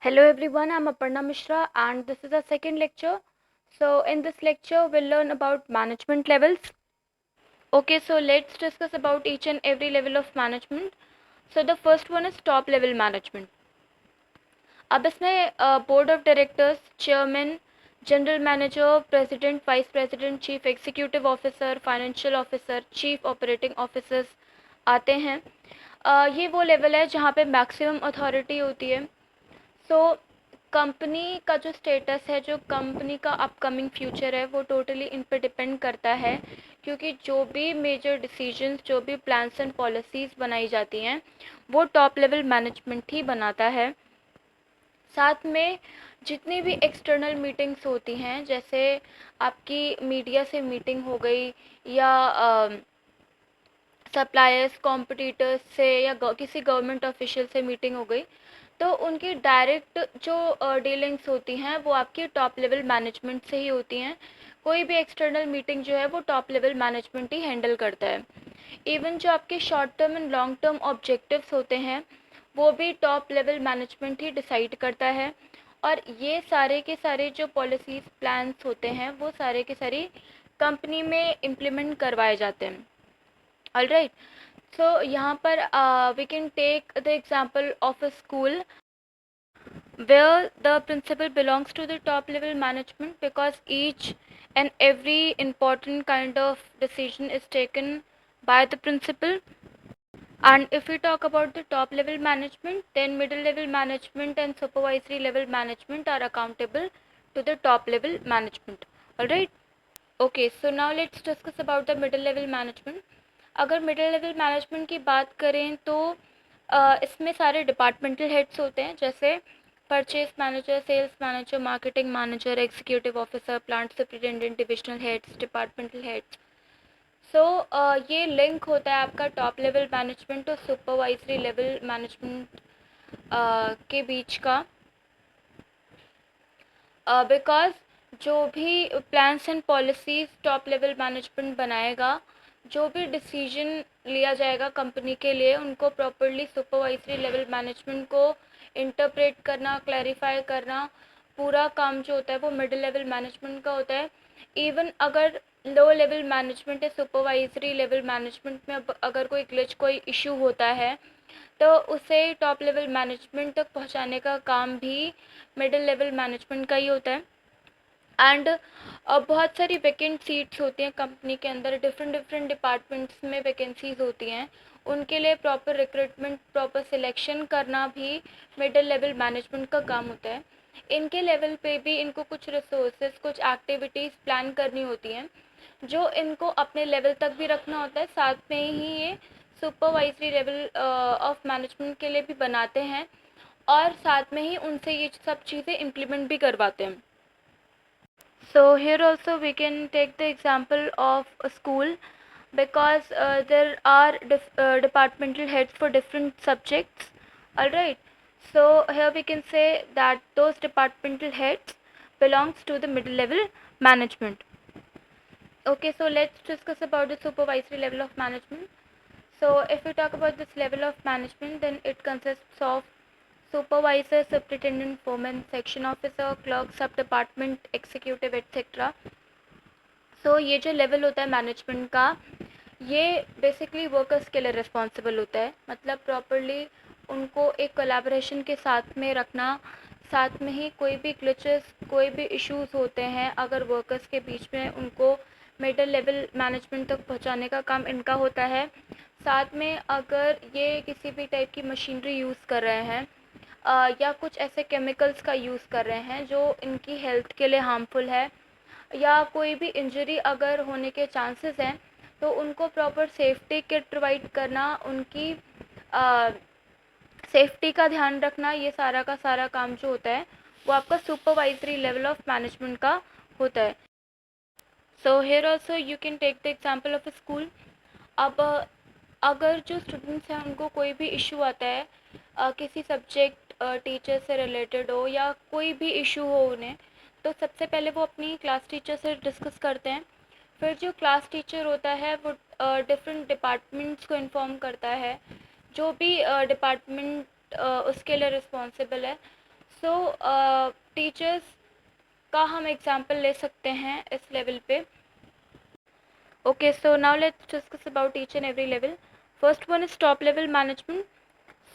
Hello everyone, I'm Aparna Mishra and this is our second lecture. So in this lecture we'll learn about management levels. Okay, so let's discuss about each and every level of management. So the first one is top level management. अब इसमें board of directors, chairman, general manager, president, vice president, chief executive officer, financial officer, chief operating officers आते हैं. ये वो level है जहाँ पे maximum authority होती है. सो कंपनी का जो स्टेटस है, जो कंपनी का अपकमिंग फ्यूचर है, वो टोटली इन पे डिपेंड करता है, क्योंकि जो भी मेजर डिसीजंस, जो भी प्लान्स एंड पॉलिसीज़ बनाई जाती हैं, वो टॉप लेवल मैनेजमेंट ही बनाता है. साथ में जितनी भी एक्सटर्नल मीटिंग्स होती हैं, जैसे आपकी मीडिया से मीटिंग हो गई या सप्लायर्स, कॉम्पिटिटर्स से या किसी गवर्नमेंट ऑफिशियल से मीटिंग हो गई, तो उनकी डायरेक्ट जो डीलिंग्स होती हैं वो आपकी टॉप लेवल मैनेजमेंट से ही होती हैं. कोई भी एक्सटर्नल मीटिंग जो है वो टॉप लेवल मैनेजमेंट ही हैंडल करता है. इवन जो आपके short term and long term objectives होते हैं, वो भी टॉप लेवल मैनेजमेंट ही डिसाइड करता है. और ये सारे के सारे जो पॉलिसीज़, प्लान्स होते हैं, वो सारे के सारी कंपनी में इम्प्लीमेंट करवाए जाते हैं. All right. सो यहाँ पर we can take the example of a school where the principal belongs to the top level management, because each and every important kind of decision is taken by the principal. And if we talk about the top level management, then middle level management and supervisory level management are accountable to the top level management. Alright. Okay, so now let's discuss about the middle level management. अगर middle level management की बात करें तो इसमें सारे departmental heads होते हैं, जैसे purchase manager, sales manager, marketing manager, executive officer, plant superintendent, divisional heads, departmental heads. So ये लिंक होता है आपका टॉप लेवल मैनेजमेंट और सुपरवाइजरी लेवल मैनेजमेंट के बीच का. बिकॉज जो भी plans and policies top level management बनाएगा, जो भी डिसीजन लिया जाएगा कंपनी के लिए, उनको प्रॉपरली सुपरवाइजरी लेवल मैनेजमेंट को इंटरप्रेट करना, क्लैरिफाई करना, पूरा काम जो होता है वो मिडिल लेवल मैनेजमेंट का होता है. इवन अगर लो लेवल मैनेजमेंट या सुपरवाइजरी लेवल मैनेजमेंट में अगर कोई ग्लिच, कोई इशू होता है, तो उसे टॉप लेवल मैनेजमेंट तक पहुंचाने का काम भी मिडिल लेवल मैनेजमेंट का ही होता है. एंड बहुत सारी वैकेंट सीट्स होती हैं कंपनी के अंदर, डिफरेंट डिफरेंट डिपार्टमेंट्स में वैकेंसीज होती हैं. उनके लिए प्रॉपर रिक्रूटमेंट, प्रॉपर सिलेक्शन करना भी मिडिल लेवल मैनेजमेंट का काम होता है. इनके लेवल पे भी इनको कुछ रिसोर्सेज, कुछ एक्टिविटीज़ प्लान करनी होती हैं, जो इनको अपने लेवल तक भी रखना होता है. साथ में ही ये सुपरवाइजरी लेवल ऑफ मैनेजमेंट के लिए भी बनाते हैं, और साथ में ही उनसे ये सब चीज़ें इम्प्लीमेंट भी करवाते हैं. So here also we can take the example of a school, because there are departmental heads for different subjects. Alright. So here we can say that those departmental heads belongs to the middle level management. Okay, so let's discuss about the supervisory level of management. So if we talk about this level of management, then it consists of supervisor, superintendent, foreman, section officer, clerk, सब department, executive etcetera. सो ये जो level होता है management का, ये basically workers के लिए responsible होता है. मतलब प्रॉपरली उनको एक कोलैबोरेशन के साथ में रखना, साथ में ही कोई भी ग्लिचेस, कोई भी इश्यूज होते हैं अगर वर्कर्स के बीच में, उनको मिडिल लेवल मैनेजमेंट तक पहुंचाने का काम इनका होता है. साथ में अगर ये किसी भी टाइप की मशीनरी यूज़ कर रहे हैं या कुछ ऐसे केमिकल्स का यूज़ कर रहे हैं जो इनकी हेल्थ के लिए हार्मफुल है, या कोई भी इंजरी अगर होने के चांसेस हैं, तो उनको प्रॉपर सेफ्टी किट प्रोवाइड करना, उनकी सेफ्टी का ध्यान रखना, ये सारा का सारा काम जो होता है वो आपका सुपरवाइजरी लेवल ऑफ मैनेजमेंट का होता है. So here also you can take the example of a school. अब अगर जो स्टूडेंट्स हैं उनको कोई भी इशू आता है, किसी सब्जेक्ट टीचर से रिलेटेड हो या कोई भी इशू हो उन्हें, तो सबसे पहले वो अपनी क्लास टीचर से डिस्कस करते हैं. फिर जो क्लास टीचर होता है वो डिफरेंट डिपार्टमेंट्स को इन्फॉर्म करता है, जो भी डिपार्टमेंट उसके लिए रिस्पॉन्सिबल है. सो टीचर्स का हम एग्जाम्पल ले सकते हैं इस लेवल पे. Okay, so now let's discuss about each and every level. First one is top level management.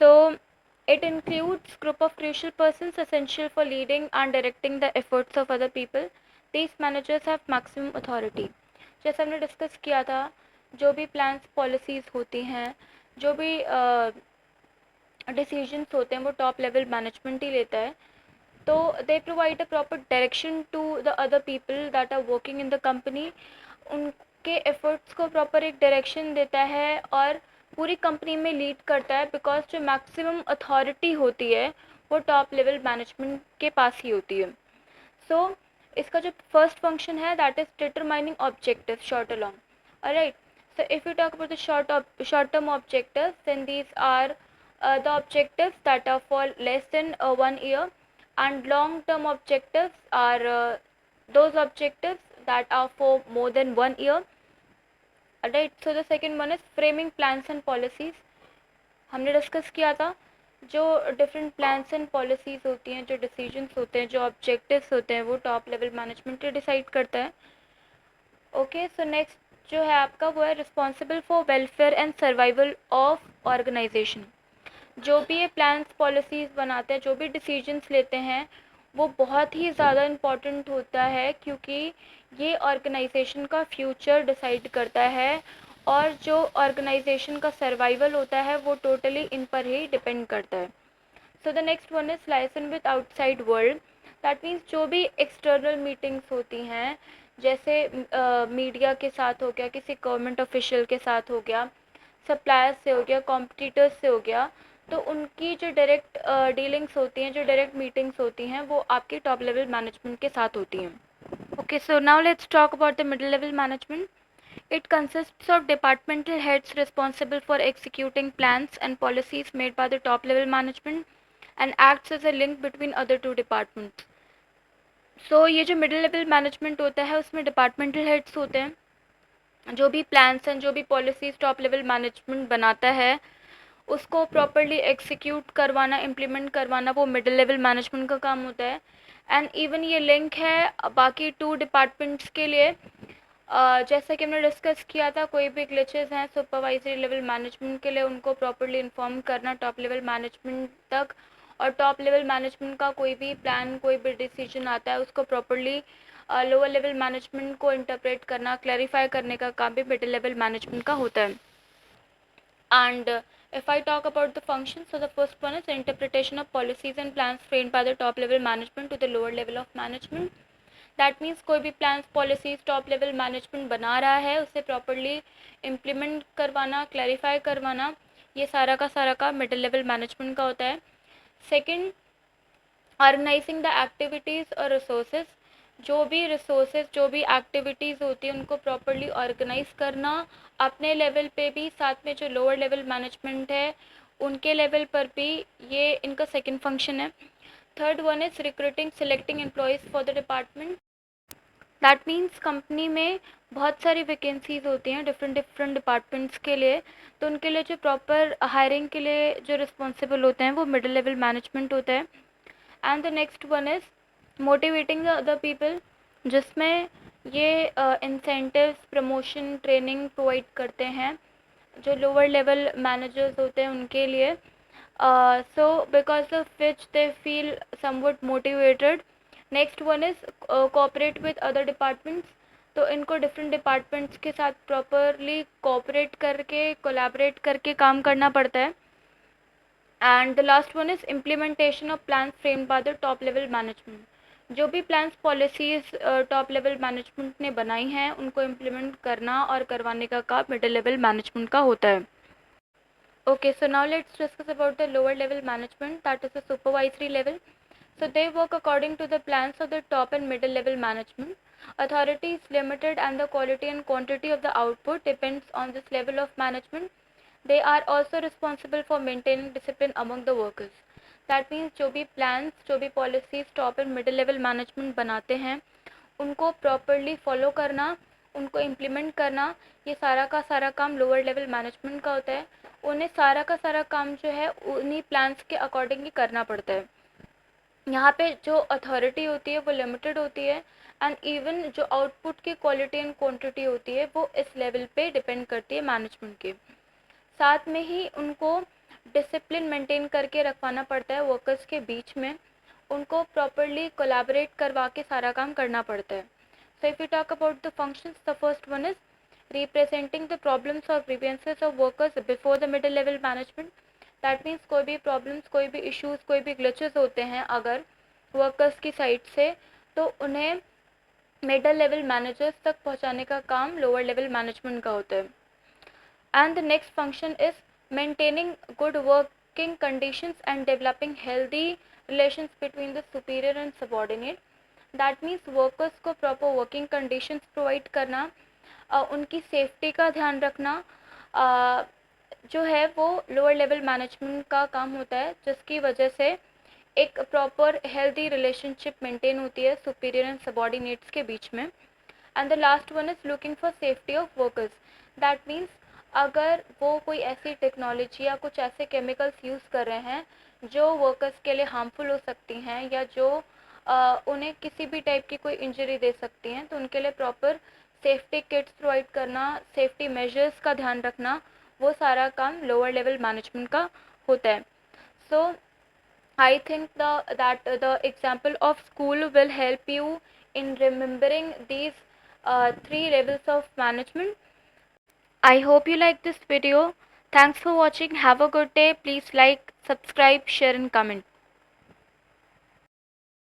So it includes group of crucial persons essential for leading and directing the efforts of other people. These managers have maximum authority. जैसे हमने discuss किया था, जो भी plans policies होती हैं, जो भी डिसीजंस होते हैं, वो टॉप लेवल मैनेजमेंट ही लेता है. तो they provide a proper direction to the other people that are working in the company. उनके एफर्ट्स को प्रॉपर एक डायरेक्शन देता है और पूरी कंपनी में लीड करता है, बिकॉज जो मैक्सिमम अथॉरिटी होती है वो टॉप लेवल मैनेजमेंट के पास ही होती है. सो इसका जो फर्स्ट फंक्शन है that is determining objective short long. Alright, so if you talk about the short term objectives, then these are the objectives that are for less than 1 year, and long term objectives are those objectives that are for more than 1 year. Alright, so the second one is framing plans and policies. हमने discuss किया था जो different plans and policies होती हैं, जो decisions होते हैं, जो ऑब्जेक्टिव्स होते हैं, वो टॉप लेवल मैनेजमेंट डिसाइड करता है. ओके, सो नेक्स्ट जो है आपका वो है responsible for welfare and survival of organisation. जो भी ये प्लान्स पॉलिसीज़ बनाते हैं, जो भी डिसीजंस लेते हैं, वो बहुत ही ज़्यादा इम्पॉर्टेंट होता है, क्योंकि ये ऑर्गेनाइजेशन का फ्यूचर डिसाइड करता है और जो ऑर्गेनाइजेशन का सर्वाइवल होता है वो टोटली इन पर ही डिपेंड करता है. So the next one is licence with outside world. That means जो भी एक्सटर्नल मीटिंग्स होती हैं, जैसे मीडिया के साथ हो गया, किसी गवर्नमेंट ऑफिशियल के साथ हो गया, सप्लायर्स से हो गया, कॉम्पिटिटर्स से हो गया, तो उनकी जो डायरेक्ट डीलिंग्स होती हैं, जो डायरेक्ट मीटिंग्स होती हैं, वो आपकी टॉप लेवल मैनेजमेंट के साथ होती हैं. Okay, so now let's talk about the middle level management. It consists of departmental heads responsible for executing plans and policies made by the top level management and acts as a link between other two departments. So ये जो middle level management होता है उसमें departmental heads होते हैं. जो भी plans हैं, जो भी policies top level management बनाता है, उसको properly execute करवाना, implement करवाना, वो middle level management का काम होता है. And even ये link है बाकी two departments के लिए. जैसा कि हमने डिस्कस किया था, कोई भी ग्लिचेस हैं सुपरवाइजरी लेवल मैनेजमेंट के लिए उनको प्रॉपर्ली इन्फॉर्म करना टॉप लेवल मैनेजमेंट तक, और टॉप लेवल मैनेजमेंट का कोई भी प्लान, कोई भी डिसीजन आता है उसको प्रॉपर्ली लोअर लेवल मैनेजमेंट को इंटरप्रेट करना, क्लैरिफाई करने का काम भी मिडिल लेवल मैनेजमेंट का होता है. And if I talk about the functions, so the first one is interpretation of policies and plans framed by the top level management to the lower level of management. That means कोई भी plans policies top level management बना रहा है उसे properly implement करवाना, clarify करवाना, ये सारा का मिडिल लेवल मैनेजमेंट का होता है. सेकंड, ऑर्गेनाइजिंग द एक्टिविटीज़ और रिसोर्सेज. जो भी रिसोर्सेज, जो भी एक्टिविटीज़ होती है उनको प्रॉपर्ली ऑर्गेनाइज करना अपने लेवल पे भी, साथ में जो लोअर लेवल मैनेजमेंट है उनके लेवल पर भी, ये इनका सेकंड फंक्शन है. Third one is recruiting selecting employees for the department. That means company में बहुत सारी वैकेंसीज़ होती हैं डिफरेंट डिपार्टमेंट्स के लिए, तो उनके लिए जो प्रॉपर हायरिंग के लिए जो रिस्पॉन्सिबल होते हैं वो मिडिल लेवल मैनेजमेंट होता है. And the next one is motivating the other people, जिसमें ये इंसेंटिव्स, प्रमोशन, ट्रेनिंग प्रोवाइड करते हैं जो लोअर लेवल मैनेजर्स होते हैं उनके लिए. So because of which they feel somewhat motivated. Next one is cooperate with other departments. तो इनको डिफरेंट डिपार्टमेंट्स के साथ प्रॉपरली कोऑपरेट करके, कोलैबोरेट करके काम करना पड़ता है. And the last one is implementation of plans framed by the top level management. जो भी plans policies top level management ने बनाई हैं उनको इम्प्लीमेंट करना और करवाने का काम मिडिल लेवल मैनेजमेंट का होता है. Okay, so now let's discuss about the lower level management, that is the supervisory level. So they work according to the plans of the top and middle level management. Authority is limited and the quality and quantity of the output depends on this level of management. They are also responsible for maintaining discipline among the workers. That means जो भी plans, जो भी policies top and middle level management बनाते हैं उनको properly follow करना, उनको implement करना, ये सारा का सारा काम lower level management का होता है. उन्हें सारा का सारा काम जो है उन्हीं प्लान्स के अकॉर्डिंग ही करना पड़ता है. यहाँ पे जो अथॉरिटी होती है वो लिमिटेड होती है, एंड इवन जो आउटपुट की क्वालिटी एंड क्वांटिटी होती है वो इस लेवल पे डिपेंड करती है मैनेजमेंट के। साथ में ही उनको डिसिप्लिन मेंटेन करके रखवाना पड़ता है वर्कर्स के बीच में, उनको प्रॉपरली कोलैबोरेट करवा के सारा काम करना पड़ता है। So if you talk about the functions, the first one is representing the problems और grievances of workers before the middle level management. That means कोई भी प्रॉब्लम्स, कोई भी इश्यूज, कोई भी ग्लिचेस होते हैं अगर वर्कर्स की साइड से, तो उन्हें मिडल लेवल मैनेजर्स तक पहुंचाने का काम लोअर लेवल मैनेजमेंट का होता है। And the next function is maintaining good working conditions and developing healthy relations between the superior and subordinate. That means workers को proper working conditions provide करना, उनकी safety का ध्यान रखना, जो है वो लोअर लेवल मैनेजमेंट का काम होता है, जिसकी वजह से एक प्रॉपर हेल्दी रिलेशनशिप मेंटेन होती है सुपीरियर एंड सबॉर्डिनेट्स के बीच में। And the last one is looking for safety of workers. That means अगर वो कोई ऐसी टेक्नोलॉजी या कुछ ऐसे केमिकल्स यूज़ कर रहे हैं जो वर्कर्स के लिए हार्मफुल हो सकती हैं या जो उन्हें किसी भी टाइप की कोई इंजरी दे सकती हैं, तो उनके लिए प्रॉपर सेफ्टी किट्स प्रोवाइड करना, सेफ्टी मेजर्स का ध्यान रखना, वो सारा काम लोअर लेवल मैनेजमेंट का होता है। सो I think that the example of school will help you in remembering these three levels of management. I hope you like this video. Thanks for watching. Have a good day. Please like, subscribe, share and comment.